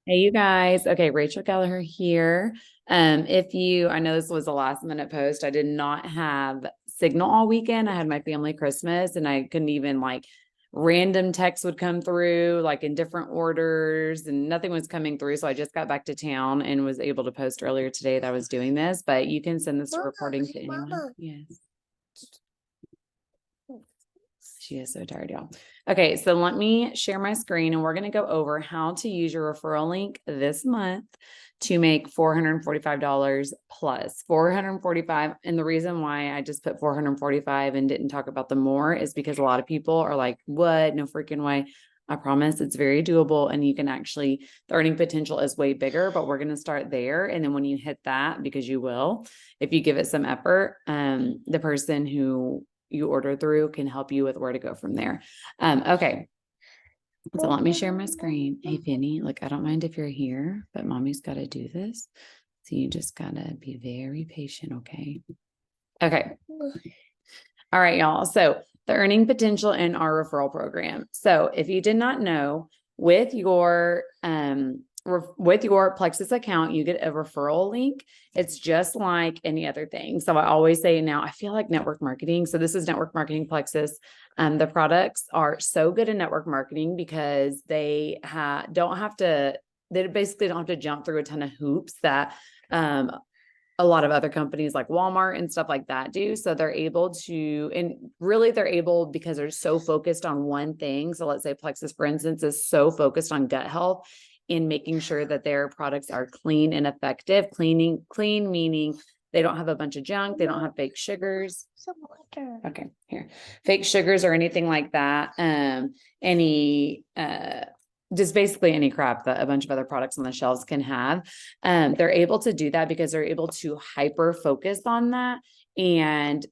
Hey, you guys. Okay, Rachel Gallagher here. I know this was a last minute post. I did not have signal all weekend. I had my family Christmas and I couldn't even random texts would come through like in different orders and nothing was coming through. So I just got back to town and was able to post earlier today that I was doing this, but you can send this recording to anyone. Mama. Yes. She is so tired, y'all. Okay, so let me share my screen and we're going to go over how to use your referral link this month to make $445 plus 445. And the reason why I just put 445 and didn't talk about the more is because a lot of people are like, what? No freaking way. I promise it's very doable and you can actually, the earning potential is way bigger, but we're going to start there. And then when you hit that, because you will, if you give it some effort, the person who you order through can help you with where to go from there. Okay. So let me share my screen. Hey, Penny, look, I don't mind if you're here, but mommy's got to do this. So you just got to be very patient. Okay. Okay. All right, y'all. So the earning potential in our referral program. So if you did not know, with your Plexus account, you get a referral link. It's just like any other thing. So I always say now, I feel like network marketing. So this is network marketing Plexus. The products are so good in network marketing because they basically don't have to jump through a ton of hoops that a lot of other companies like Walmart and stuff like that do. So they're able because they're so focused on one thing. So let's say Plexus, for instance, is so focused on gut health in making sure that their products are clean and effective. Clean meaning they don't have a bunch of junk. They don't have fake sugars. Some water. Okay, here. Fake sugars or anything like that. Just basically any crap that a bunch of other products on the shelves can have. They're able to do that because they're able to hyper focus on that and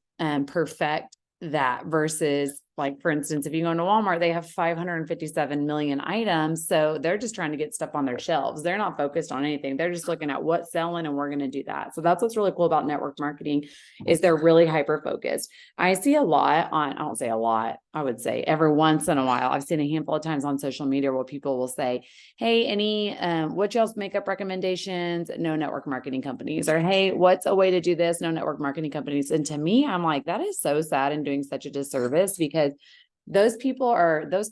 perfect that versus, like, for instance, if you go into Walmart, they have 557 million items. So they're just trying to get stuff on their shelves. They're not focused on anything. They're just looking at what's selling and we're going to do that. So that's what's really cool about network marketing is they're really hyper focused. I see a lot I don't say a lot, I would say every once in a while, I've seen a handful of times on social media where people will say, hey, what y'all's makeup recommendations? No network marketing companies. Or, hey, what's a way to do this? No network marketing companies. And to me, I'm like, that is so sad and doing such a disservice because those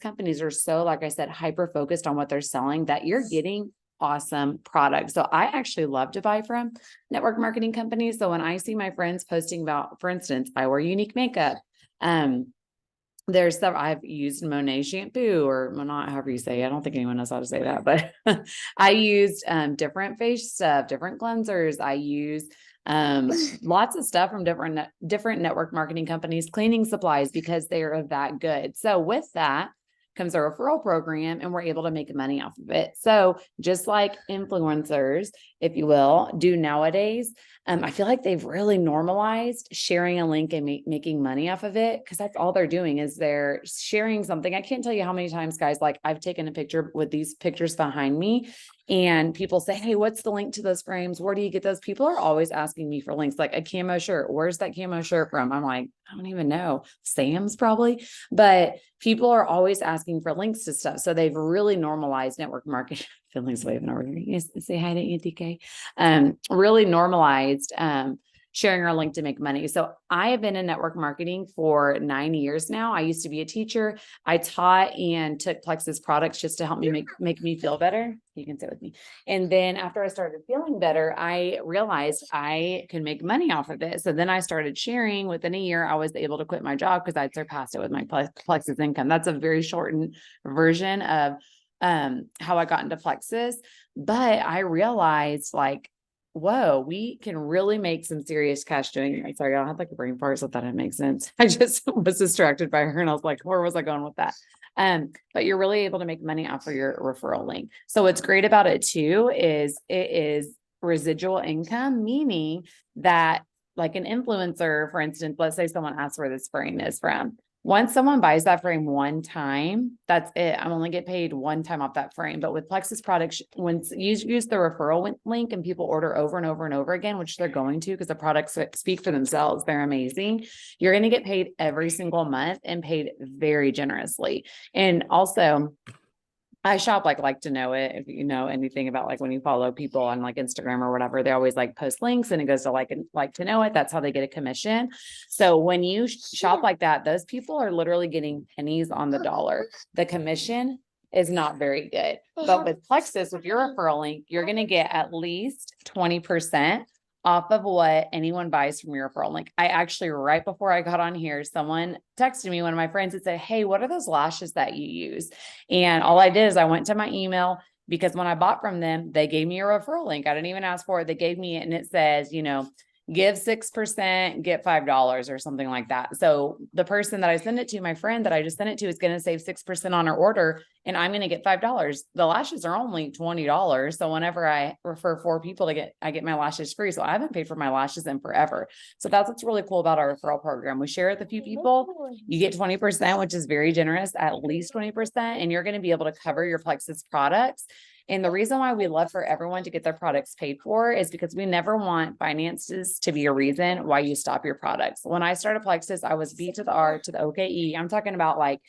companies are so, like I said, hyper focused on what they're selling that you're getting awesome products. So I actually love to buy from network marketing companies. So when I see my friends posting about, for instance, I wear Unique makeup. There's stuff I've used Monet shampoo or not, however you say it. I don't think anyone knows how to say that, but I used different face stuff, different cleansers. I use lots of stuff from different network marketing companies, cleaning supplies, because they are that good. So with that comes a referral program and we're able to make money off of it. So just like influencers, if you will, do nowadays, I feel like they've really normalized sharing a link and making money off of it, because that's all they're doing is they're sharing something. I can't tell you how many times, guys, like I've taken a picture with these pictures behind me and people say, hey, what's the link to those frames? Where do you get those? People are always asking me for links, like a camo shirt. Where's that camo shirt from? I'm like, I don't even know. Sam's probably, but people are always asking for links to stuff. So they've really normalized network marketing. Finley's waving over here. You say hi to ATK. Really normalized sharing our link to make money. So I have been in network marketing for 9 years now. I used to be a teacher. I taught and took Plexus products just to help me make me feel better. You can sit with me. And then after I started feeling better, I realized I could make money off of it. So then I started sharing. Within a year, I was able to quit my job because I'd surpassed it with my Plexus income. That's a very shortened version of how I got into Plexus. But I realized, like, whoa, we can really make some serious cash doing it. Sorry, I don't have like a brain fart, so that makes sense. I just was distracted by her and I was like, where was I going with that? But you're really able to make money off of your referral link. So what's great about it too is it is residual income, meaning that, like an influencer, for instance, let's say someone asks where this frame is from. Once someone buys that frame one time, that's it. I'm only get paid one time off that frame. But with Plexus products, once you use the referral link and people order over and over and over again, which they're going to because the products speak for themselves, they're amazing. You're going to get paid every single month and paid very generously. And also, I shop like to know it. If you know anything about like when you follow people on like Instagram or whatever, they always like post links and it goes to like to know it. That's how they get a commission. So when you shop like that, those people are literally getting pennies on the dollar. The commission is not very good. But with Plexus, with your referral link, you're going to get at least 20% off of what anyone buys from your referral link. I actually, right before I got on here, someone texted me, one of my friends, and said, hey, what are those lashes that you use? And all I did is I went to my email, because when I bought from them, they gave me a referral link. I didn't even ask for it. They gave me it, and it says, give 6%, get $5 or something like that. So the person that I send it to, my friend that I just sent it to, is going to save 6% on her order, and I'm going to get $5. The lashes are only $20. So whenever I refer 4 people I get my lashes free. So I haven't paid for my lashes in forever. So that's what's really cool about our referral program. We share it with a few people. You get 20%, which is very generous, at least 20%, and you're going to be able to cover your Plexus products. And the reason why we love for everyone to get their products paid for is because we never want finances to be a reason why you stop your products. When I started Plexus, I was B to the R to the OKE. I'm talking about like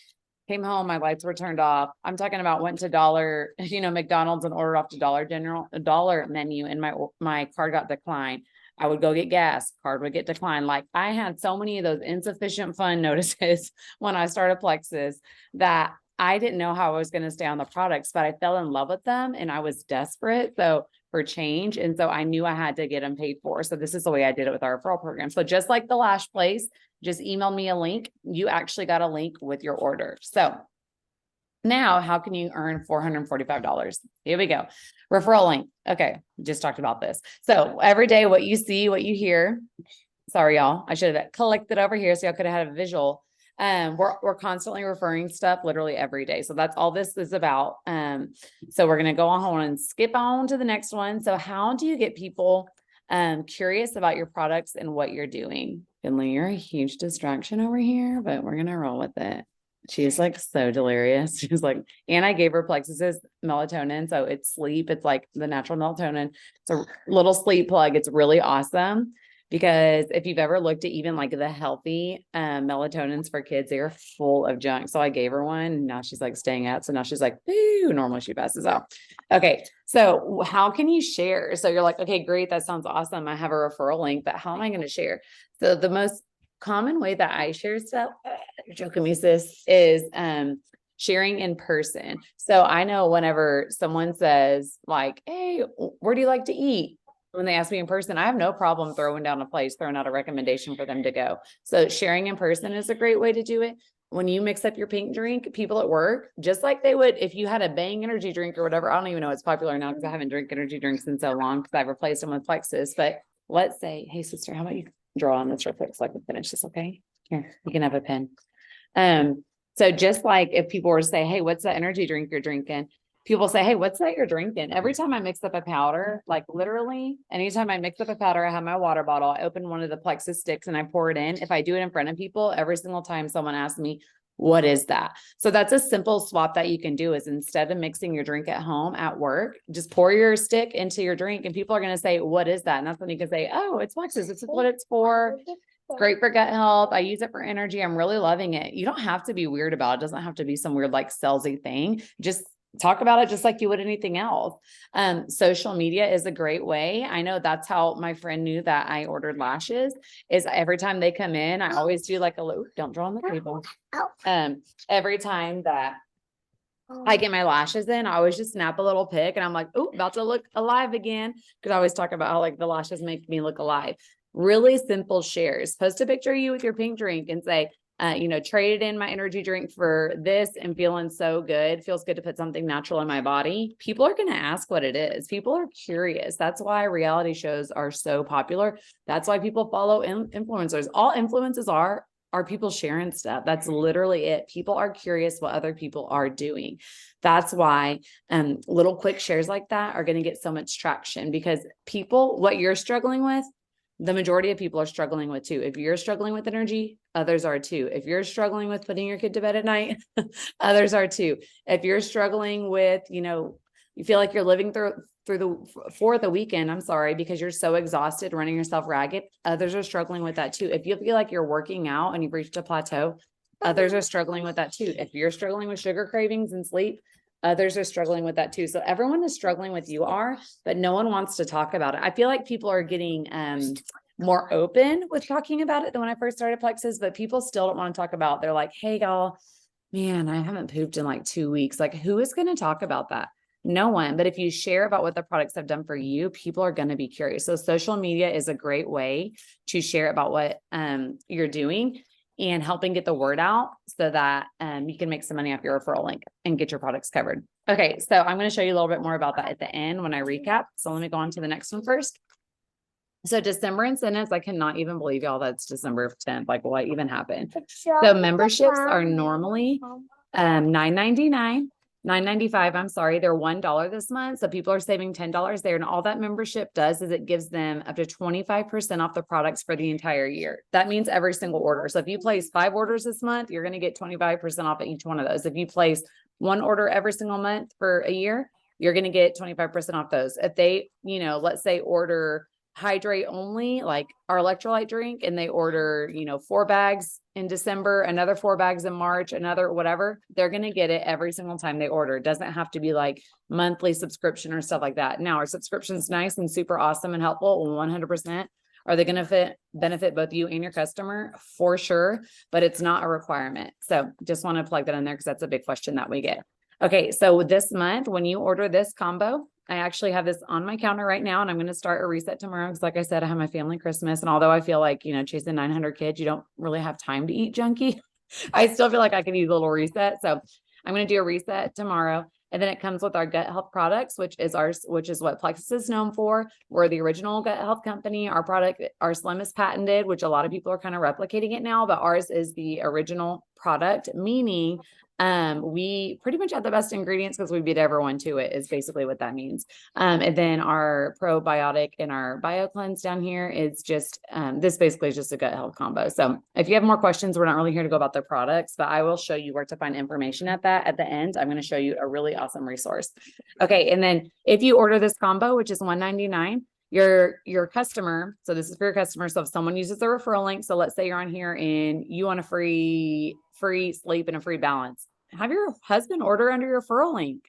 came home, my lights were turned off. I'm talking about went to McDonald's and ordered off to a dollar menu, and my card got declined. I would go get gas, card would get declined. Like I had so many of those insufficient fund notices when I started Plexus that I didn't know how I was going to stay on the products, but I fell in love with them and I was desperate for change. And so I knew I had to get them paid for. So this is the way I did it with our referral program. So just like the lash place, just email me a link. You actually got a link with your order. So now how can you earn $445? Here we go. Referral link. Okay. Just talked about this. So every day, what you see, what you hear, sorry, y'all, I should have collected over here. So y'all could have had a visual. We're constantly referring stuff literally every day. So that's all this is about. So we're going to go on and skip on to the next one. So how do you get people, curious about your products and what you're doing? Finley, you're a huge distraction over here, but we're going to roll with it. She's like so delirious. She's like, and I gave her Plexus's melatonin. So it's sleep. It's like the natural melatonin. It's a little sleep plug. It's really awesome. Because if you've ever looked at even like the healthy melatonins for kids, they are full of junk. So I gave her one and now she's like staying out. So now she's like, boo, normally she passes out. Okay. So how can you share? So you're like, okay, great. That sounds awesome. I have a referral link, but how am I going to share? So the most common way that I share stuff, you're joking me, sis, is sharing in person. So I know whenever someone says like, hey, where do you like to eat? When they ask me in person, I have no problem throwing down a place, throwing out a recommendation for them to go. So sharing in person is a great way to do it. When you mix up your pink drink, people at work, just like they would if you had a Bang energy drink or whatever. I don't even know it's popular now because I haven't drank energy drinks in so long because I've replaced them with Plexus. But let's say, hey, sister, how about you draw on this real quick so I can finish this? Okay, here, you can have a pen. So just like if people were to say, hey, what's that energy drink you're drinking? People say, hey, what's that you're drinking? Every time I mix up a powder, like literally anytime I mix up a powder, I have my water bottle. I open one of the Plexus sticks and I pour it in. If I do it in front of people, every single time someone asks me, what is that? So that's a simple swap that you can do is instead of mixing your drink at home, at work, just pour your stick into your drink and people are going to say, what is that? And that's when you can say, oh, it's Plexus. It's what it's for. It's great for gut health. I use it for energy. I'm really loving it. You don't have to be weird about it. It doesn't have to be some weird like salesy thing. Just talk about it just like you would anything else. Social media is a great way. I know that's how my friend knew that I ordered lashes is every time they come in, I always do like don't draw on the table. Every time that I get my lashes in, I always just snap a little pic and I'm like, oh, about to look alive again. Cause I always talk about how like the lashes make me look alive. Really simple shares. Post a picture of you with your pink drink and say, traded in my energy drink for this and feeling so good. Feels good to put something natural in my body. People are going to ask what it is. People are curious. That's why reality shows are so popular. That's why people follow influencers. All influencers are people sharing stuff. That's literally it. People are curious what other people are doing. That's why little quick shares like that are going to get so much traction because people, what you're struggling with, the majority of people are struggling with too. If you're struggling with energy, others are too. If you're struggling with putting your kid to bed at night, others are too. If you're struggling with, you feel like you're living for the weekend, I'm sorry, because you're so exhausted running yourself ragged, others are struggling with that too. If you feel like you're working out and you've reached a plateau, others are struggling with that too. If you're struggling with sugar cravings and sleep, others are struggling with that too. So everyone is struggling with you are, but no one wants to talk about it. I feel like people are getting more open with talking about it than when I first started Plexus, but people still don't want to talk about, they're like, hey y'all, man, I haven't pooped in like 2 weeks. Like, who is going to talk about that? No one. But if you share about what the products have done for you, people are going to be curious. So social media is a great way to share about what you're doing and helping get the word out so that you can make some money off your referral link and get your products covered. Okay, so I'm going to show you a little bit more about that at the end when I recap. So let me go on to the next one first. So December incentives, I cannot even believe y'all that's December 10th. Like, what even happened? So memberships are normally $9.99. $9.95, I'm sorry, they're $1 this month. So people are saving $10 there. And all that membership does is it gives them up to 25% off the products for the entire year. That means every single order. So if you place 5 orders this month, you're going to get 25% off of each one of those. If you place 1 order every single month for a year, you're going to get 25% off those. If they, let's say order hydrate only, like our electrolyte drink, and they order, 4 bags in December, another 4 bags in March, another whatever, they're going to get it every single time they order. It doesn't have to be like monthly subscription or stuff like that. Now our subscription's nice and super awesome and helpful 100%. Are they going to benefit both you and your customer? For sure, but it's not a requirement. So just want to plug that in there because that's a big question that we get. Okay, so this month, when you order this combo, I actually have this on my counter right now, and I'm going to start a reset tomorrow because, like I said, I have my family Christmas. And although I feel like, chasing 900 kids, you don't really have time to eat junky. I still feel like I could use a little reset. So I'm going to do a reset tomorrow. And then it comes with our gut health products, which is what Plexus is known for. We're the original gut health company. Our product, our Slim is patented, which a lot of people are kind of replicating it now, but ours is the original product, meaning we pretty much have the best ingredients because we beat everyone to it, is basically what that means. And then our probiotic and our bio cleanse down here is just, this basically is just a gut health combo. So if you have more questions, we're not really here to go about the products, but I will show you where to find information at that at the end. I'm going to show you a really awesome resource. Okay. And then if you order this combo, which is $199, your customer, so this is for your customer. So if someone uses the referral link, so let's say you're on here and you want a free sleep and a free balance, have your husband order under your referral link.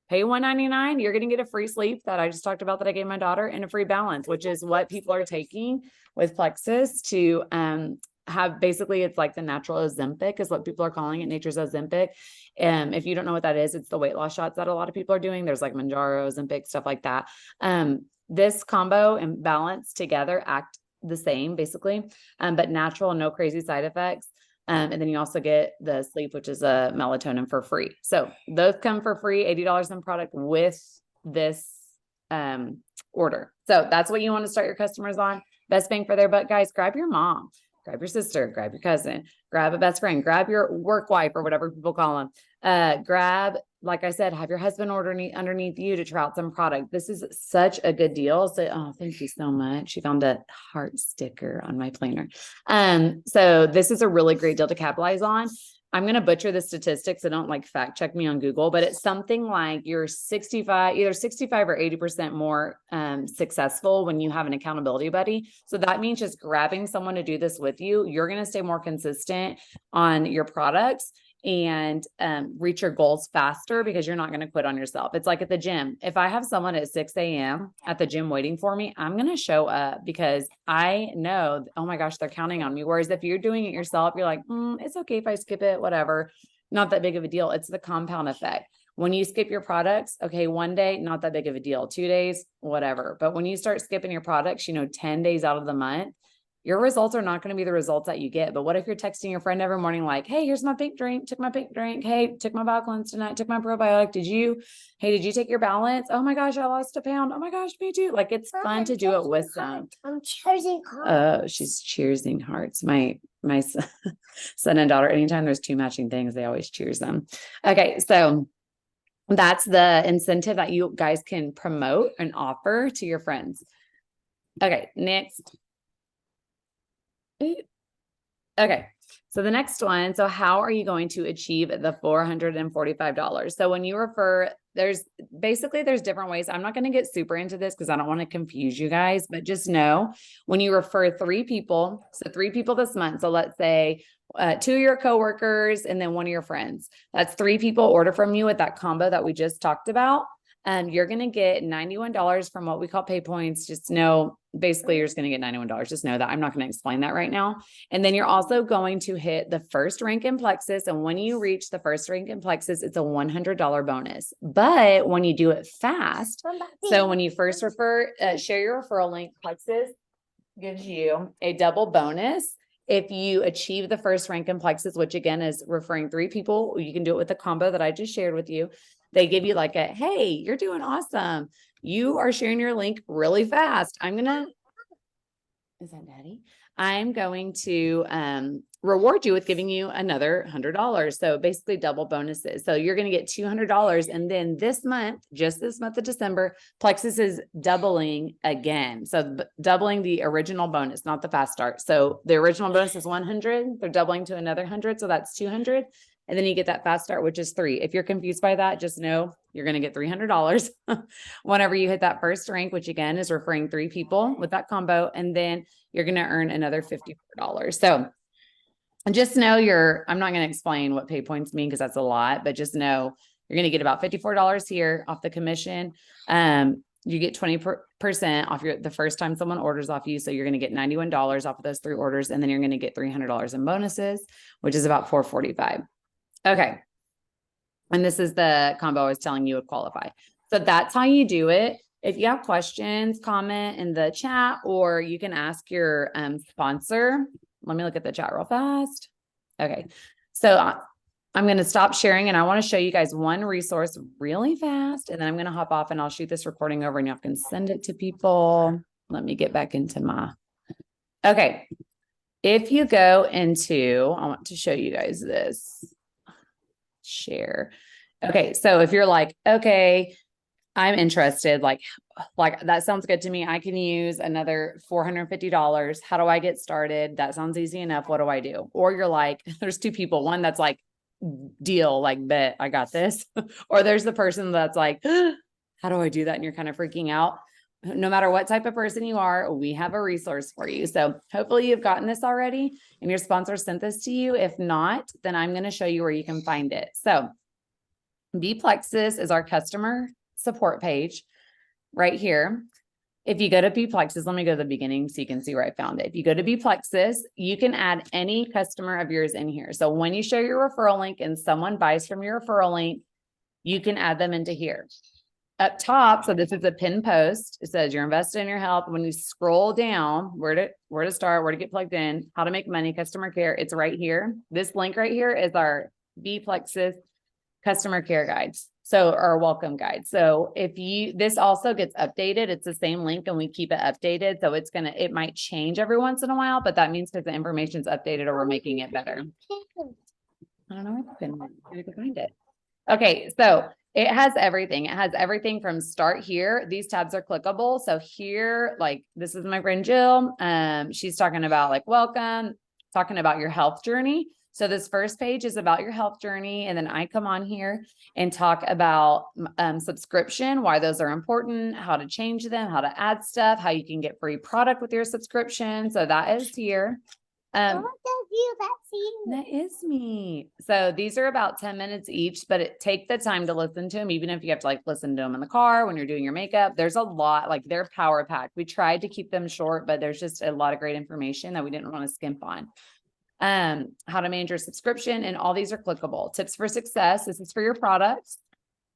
Pay $199, you're going to get a free sleep that I just talked about that I gave my daughter, and a free balance, which is what people are taking with Plexus to have. Basically, it's like the natural Ozempic is what people are calling it, nature's Ozempic. If you don't know what that is, it's the weight loss shots that a lot of people are doing. There's like Mounjaro, Ozempic, stuff like that. This combo and balance together act the same basically, but natural, no crazy side effects. And then you also get the sleep, which is a melatonin, for free. So those come for free, $80 in product with this order. So that's what you want to start your customers on. Best bang for their buck, guys. Grab your mom, grab your sister, grab your cousin, grab a best friend, grab your work wife or whatever people call them. Grab, like I said, have your husband order underneath you to try out some product. This is such a good deal. So, oh, thank you so much. She found a heart sticker on my planner. So this is a really great deal to capitalize on. I'm going to butcher the statistics. So don't like fact check me on Google, but it's something like you're either 65 or 80% more successful when you have an accountability buddy. So that means just grabbing someone to do this with you. You're going to stay more consistent on your products and reach your goals faster because you're not going to quit on yourself. It's like at the gym. If I have someone at 6 a.m. at the gym waiting for me, I'm going to show up because I know, oh my gosh, they're counting on me. Whereas if you're doing it yourself, you're like, it's okay if I skip it, whatever. Not that big of a deal. It's the compound effect. When you skip your products, okay, 1 day, not that big of a deal. 2 days, whatever. But when you start skipping your products, 10 days out of the month, your results are not going to be the results that you get. But what if you're texting your friend every morning, like, hey, here's my pink drink, took my pink drink. Hey, took my bio cleanse tonight, took my probiotic. Did you take your balance? Oh my gosh, I lost a pound. Oh my gosh, me too. Like, it's fun to do it with them. I'm cheersing hearts. Oh, she's cheersing hearts. My son and daughter, anytime there's 2 matching things, they always cheers them. Okay. So that's the incentive that you guys can promote and offer to your friends. Okay. Next. Okay. So the next one. So how are you going to achieve the $445? So when you refer, there's different ways. I'm not going to get super into this because I don't want to confuse you guys, but just know when you refer 3 people, so 3 people this month. So let's say two of your coworkers, and then one of your friends. That's 3 people order from you with that combo that we just talked about. You're going to get $91 from what we call pay points. Just know, basically, you're just going to get $91. Just know that. I'm not going to explain that right now. And then you're also going to hit the first rank in Plexus. And when you reach the first rank in Plexus, it's a $100 bonus. But when you do it fast, so when you first share your referral link, Plexus gives you a double bonus. If you achieve the first rank in Plexus, which again is referring 3 people, you can do it with the combo that I just shared with you. They give you like hey, you're doing awesome. You are sharing your link really fast. Is that Daddy? I'm going to reward you with giving you another $100. So basically double bonuses. So you're going to get $200. And then this month, just this month of December, Plexus is doubling again. So doubling the original bonus, not the fast start. So the original bonus is 100. They're doubling to another 100. So that's 200. And then you get that fast start, which is 3. If you're confused by that, just know you're going to get $300 whenever you hit that first rank, which again is referring 3 people with that combo. And then you're going to earn another $54. So just know I'm not going to explain what pay points mean because that's a lot, but just know you're going to get about $54 here off the commission. You get 20% off the first time someone orders off you. So you're going to get $91 off of those 3 orders. And then you're going to get $300 in bonuses, which is about $445. Okay. And this is the combo I was telling you would qualify. So that's how you do it. If you have questions, comment in the chat, or you can ask your sponsor. Let me look at the chat real fast. Okay. So I'm going to stop sharing and I want to show you guys one resource really fast. And then I'm going to hop off and I'll shoot this recording over and y'all can send it to people. Let me get back into okay. If you go into, I want to show you guys this. Share. Okay. So if you're like, okay, I'm interested, like that sounds good to me. I can use another $450. How do I get started? That sounds easy enough. What do I do? Or you're like, there's 2 people. One that's like, deal, like, bet I got this. Or there's the person that's like, how do I do that? And you're kind of freaking out. No matter what type of person you are, we have a resource for you. So hopefully you've gotten this already and your sponsor sent this to you. If not, then I'm going to show you where you can find it. So Plexus is our customer support page right here. If you go to Plexus, let me go to the beginning so you can see where I found it. If you go to Plexus, you can add any customer of yours in here. So when you share your referral link and someone buys from your referral link, you can add them into here. Up top, so this is a pinned post. It says you're invested in your health. When you scroll down, where to start, where to get plugged in, how to make money, customer care, it's right here. This link right here is our Plexus customer care guides. So our welcome guide. So this also gets updated. It's the same link and we keep it updated. So it might change every once in a while, but that means because the information's updated or we're making it better. I don't know where the pin went. I need to find it. Okay. So it has everything. It has everything from start here. These tabs are clickable. So here, like this is my friend Jill. She's talking about like, welcome, talking about your health journey. So this first page is about your health journey. And then I come on here and talk about subscription, why those are important, how to change them, how to add stuff, how you can get free product with your subscription. So that is here. That is me. So these are about 10 minutes each, but take the time to listen to them, even if you have to like listen to them in the car when you're doing your makeup. There's a lot, like they're power packed. We tried to keep them short, but there's just a lot of great information that we didn't want to skimp on. How to manage your subscription, and all these are clickable. Tips for success. This is for your products.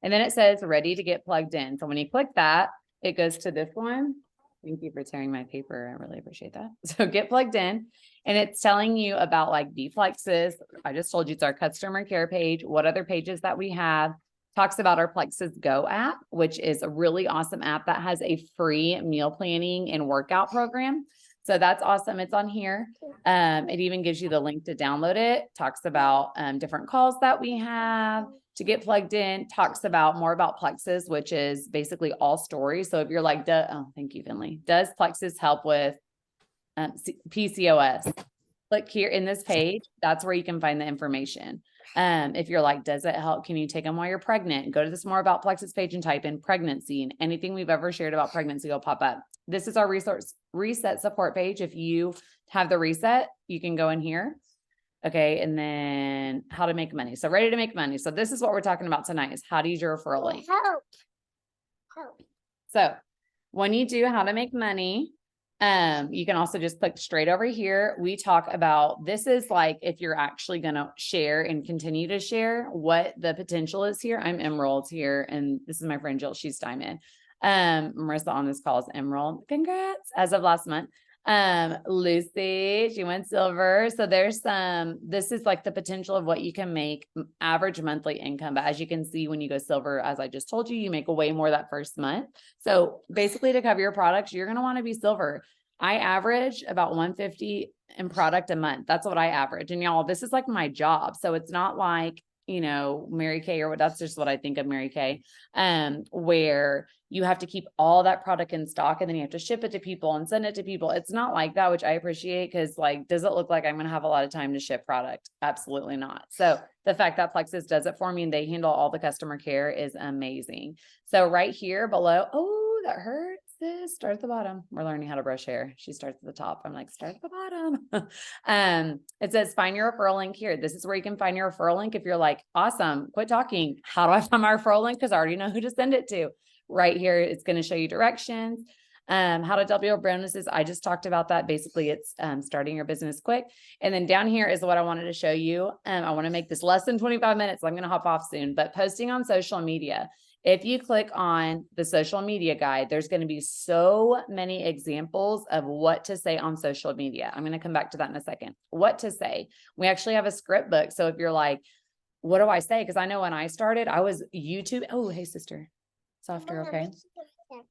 And then it says ready to get plugged in. So when you click that, it goes to this one. Thank you for tearing my paper. I really appreciate that. So get plugged in, and it's telling you about like Plexus. I just told you it's our customer care page. What other pages that we have. Talks about our Plexus Go app, which is a really awesome app that has a free meal planning and workout program. So that's awesome. It's on here. It even gives you the link to download it. Talks about different calls that we have to get plugged in. Talks about more about Plexus, which is basically all stories. So if you're like, thank you, Finley. Does Plexus help with PCOS? Click here in this page. That's where you can find the information. If you're like, does it help? Can you take them while you're pregnant? Go to this more about Plexus page and type in pregnancy, and anything we've ever shared about pregnancy will pop up. This is our reset support page. If you have the reset, you can go in here. Okay. And then how to make money. So ready to make money. So this is what we're talking about tonight is how to use your referral link. Help. So when you do how to make money, you can also just click straight over here. We talk about, this is like, if you're actually going to share and continue to share what the potential is here. I'm Emerald here. And this is my friend Jill. She's Diamond. Marissa on this call is Emerald. Congrats. As of last month. Lucy, she went silver. So there's this is like the potential of what you can make average monthly income. But as you can see, when you go silver, as I just told you, you make way more that first month. So basically to cover your products, you're going to want to be silver. I average about 150 in product a month. That's what I average. And y'all, this is like my job. So it's not like, Mary Kay or what, that's just what I think of Mary Kay, where you have to keep all that product in stock and then you have to ship it to people and send it to people. It's not like that, which I appreciate because like, does it look like I'm going to have a lot of time to ship product? Absolutely not. So the fact that Plexus does it for me and they handle all the customer care is amazing. So right here below, oh, that hurts. This start at the bottom. We're learning how to brush hair. She starts at the top. I'm like, start at the bottom. It says find your referral link here. This is where you can find your referral link. If you're like, awesome, quit talking. How do I find my referral link? Because I already know who to send it to. Right here, it's going to show you directions. How to double your bonuses. I just talked about that. Basically, it's starting your business quick. And then down here is what I wanted to show you. I want to make this less than 25 minutes. I'm going to hop off soon, but posting on social media. If you click on the social media guide, there's going to be so many examples of what to say on social media. I'm going to come back to that in a second. What to say. We actually have a script book. So if you're like, what do I say? Because I know when I started, I was YouTube. Oh, hey, sister. Softer, okay.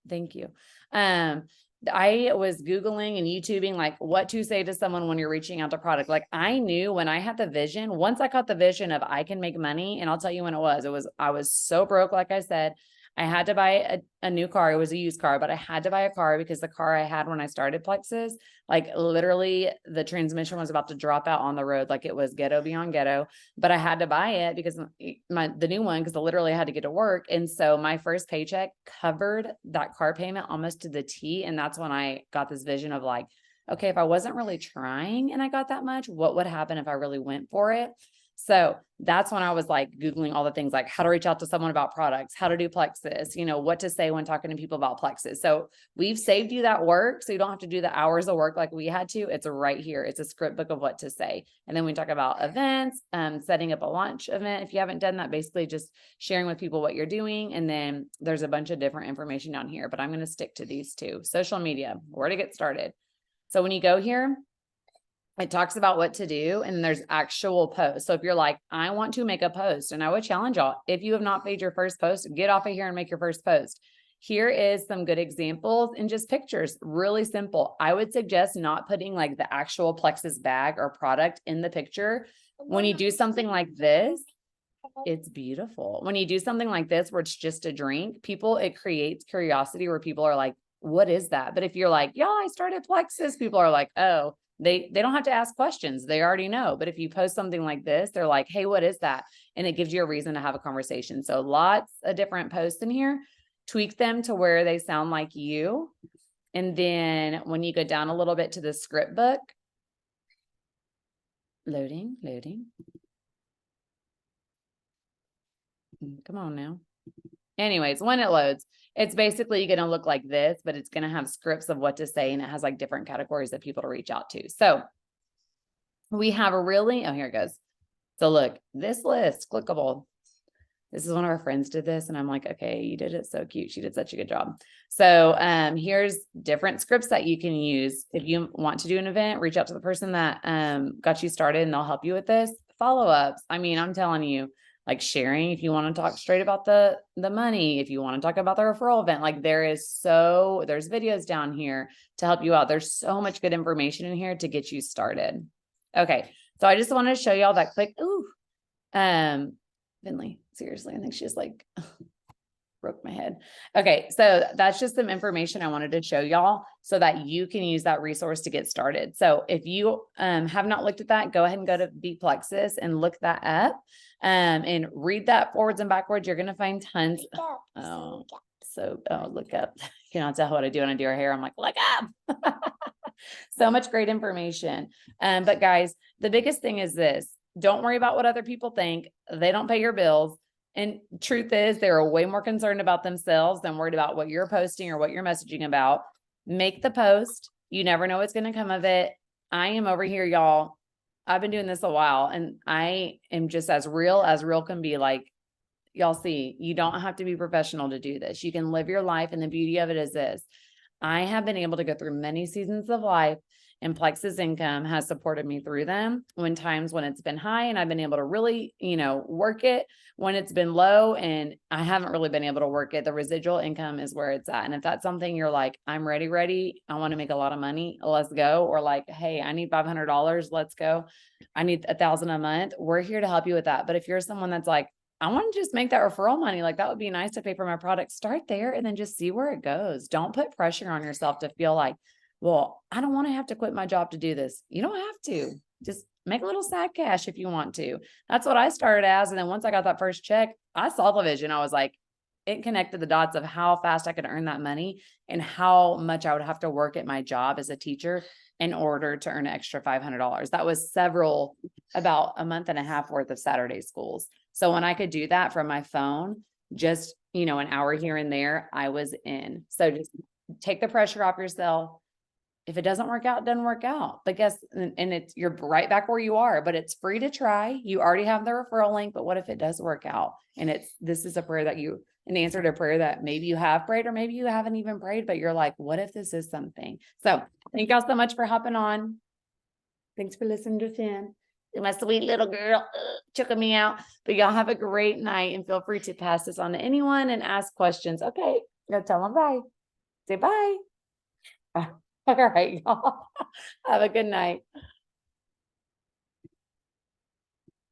Thank you. I was Googling and YouTubing like what to say to someone when you're reaching out to product. Like I knew when I had the vision, once I caught the vision of I can make money, and I'll tell you when I was so broke. Like I said, I had to buy a new car. It was a used car, but I had to buy a car because the car I had when I started Plexus, like literally the transmission was about to drop out on the road. Like it was ghetto beyond ghetto, but I had to buy it because the new one, because I literally had to get to work. And so my first paycheck covered that car payment almost to the T. And that's when I got this vision of like, okay, if I wasn't really trying and I got that much, what would happen if I really went for it? So that's when I was like Googling all the things like how to reach out to someone about products, how to do Plexus, what to say when talking to people about Plexus. So we've saved you that work. So you don't have to do the hours of work like we had to. It's right here. It's a script book of what to say. And then we talk about events, setting up a launch event. If you haven't done that, basically just sharing with people what you're doing. And then there's a bunch of different information down here, but I'm going to stick to these two. Social media, where to get started. So when you go here, it talks about what to do and there's actual posts. So if you're like, I want to make a post, and I would challenge y'all, if you have not made your first post, get off of here and make your first post. Here is some good examples and just pictures, really simple. I would suggest not putting like the actual Plexus bag or product in the picture. When you do something like this, it's beautiful. When you do something like this, where it's just a drink, it creates curiosity where people are like, what is that? But if you're like, yeah, I started Plexus, people are like, oh, they don't have to ask questions. They already know. But if you post something like this, they're like, hey, what is that? And it gives you a reason to have a conversation. So lots of different posts in here. Tweak them to where they sound like you. And then when you go down a little bit to the script book, loading. Come on now. Anyways, when it loads, it's basically going to look like this, but it's going to have scripts of what to say. And it has like different categories of people to reach out to. So we have oh, here it goes. So look, this list, clickable. This is one of our friends did this. And I'm like, okay, you did it so cute. She did such a good job. So here's different scripts that you can use. If you want to do an event, reach out to the person that got you started and they'll help you with this. Follow-ups. I mean, I'm telling you, like sharing, if you want to talk straight about the money, if you want to talk about the referral event, like there's videos down here to help you out. There's so much good information in here to get you started. Okay. So I just wanted to show you all that quick. Ooh, Finley, seriously, I think she's like broke my head. Okay. So that's just some information I wanted to show y'all so that you can use that resource to get started. So if you have not looked at that, go ahead and go to Beat Plexus and look that up and read that forwards and backwards. You're going to find tons. Look up. You know, tell what I do when I do her hair. I'm like, look up. So much great information. But guys, the biggest thing is this: don't worry about what other people think. They don't pay your bills. And truth is, they're way more concerned about themselves than worried about what you're posting or what you're messaging about. Make the post. You never know what's going to come of it. I am over here, y'all. I've been doing this a while, and I am just as real can be. Like, y'all see, you don't have to be professional to do this. You can live your life. And the beauty of it is this: I have been able to go through many seasons of life, and Plexus Income has supported me through them when it's been high, and I've been able to really, work it when it's been low, and I haven't really been able to work it. The residual income is where it's at. And if that's something you're like, I'm ready, I want to make a lot of money, let's go. Or like, hey, I need $500, let's go. I need $1,000 a month. We're here to help you with that. But if you're someone that's like, I want to just make that referral money, like that would be nice to pay for my product, start there and then just see where it goes. Don't put pressure on yourself to feel like, well, I don't want to have to quit my job to do this. You don't have to. Just make a little side cash if you want to. That's what I started as. And then once I got that first check, I saw the vision. I was like, it connected the dots of how fast I could earn that money and how much I would have to work at my job as a teacher in order to earn an extra $500. That was about a month and a half worth of Saturday schools. So when I could do that from my phone, just, an hour here and there, I was in. So just take the pressure off yourself. If it doesn't work out, it doesn't work out. But you're right back where you are, but it's free to try. You already have the referral link, but what if it does work out? And this is an answer to a prayer that maybe you have prayed, or maybe you haven't even prayed, but you're like, what if this is something? So thank y'all so much for hopping on. Thanks for listening to Finn. My sweet little girl checking me out. But y'all have a great night, and feel free to pass this on to anyone and ask questions. Okay, go tell them bye. Say bye. All right, y'all. Have a good night.